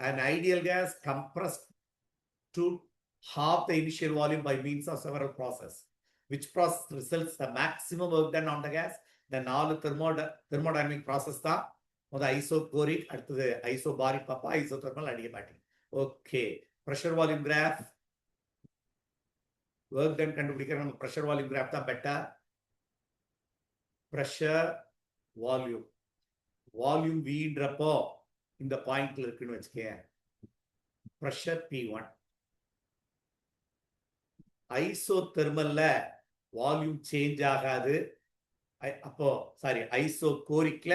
an ideal gas compressed to half the initial volume by means of several processes. Which process results the maximum work done on the gas? The 4 thermodynamic process தான். முதல் isochoric, அடுத்தது isobaric பாப்பா, isothermal, adiabatic. Okay, pressure volume graph work done கண்டுபிடிக்கிற நம்ம pressure volume graph தான் better. Pressure volume வீன்றப்போ இந்த பாயிண்ட்ல இருக்குன்னு வச்சுக்கேன். Pressure P1. ஐசோதெர்மல்ல வால்யூம் சேஞ்ச் ஆகாது. அப்போ சாரி, ஐசோகோரிக்ல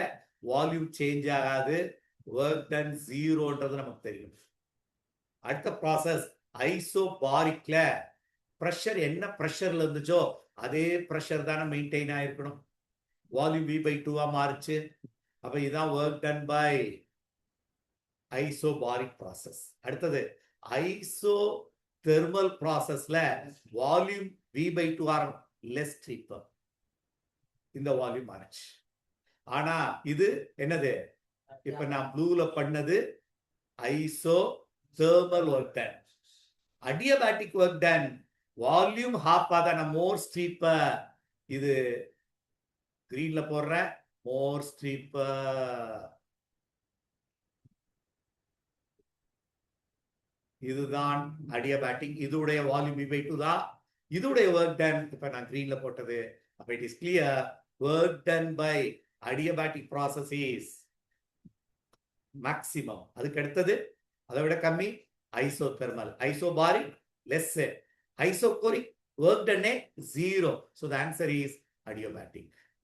வால்யூம் சேஞ்ச் ஆகாது. ஒர்க் டன் ஜீரோன்றது நமக்கு தெரியும். அடுத்த ப்ராசஸ் ஐசோபாரிக்ல ப்ரெஷர் என்ன ப்ரெஷர்ல இருந்துச்சோ அதே ப்ரெஷர் தானே மெயின்டைன் ஆயிருக்கணும். வால்யூம் V/2 மாறுச்சு. அப்ப இதுதான் work done by isobaric process. அடுத்தது ஐசோ தெர்மல் ப்ராசஸ்ல வால்யூம் V/2 லெஸ் ட்ரீப்பர். இந்த வால்யூம் மாறுச்சு. ஆனா இது என்னது? இப்ப நான் ப்ளூல பண்ணது isothermal work done. Adiabatic work done volume half ஆதான மோர் ஸ்ட்ரீப்பர். இது கிரீன்ல போடுற மோர் ஸ்ட்ரீப்பர். இதுதான் அடியபாட்டிக். இதுடைய வால்யூம் V/2 தான். இதுடைய ஒர்க் டன் இப்ப நான் கிரீன்ல போட்டது. அப்ப it is clear, work done by adiabatic process is maximum. அதுக்கு அடுத்தது அதை விட கம்மி isothermal. Isobaric less. Isocoric work done 0. So the answer is adiabatic.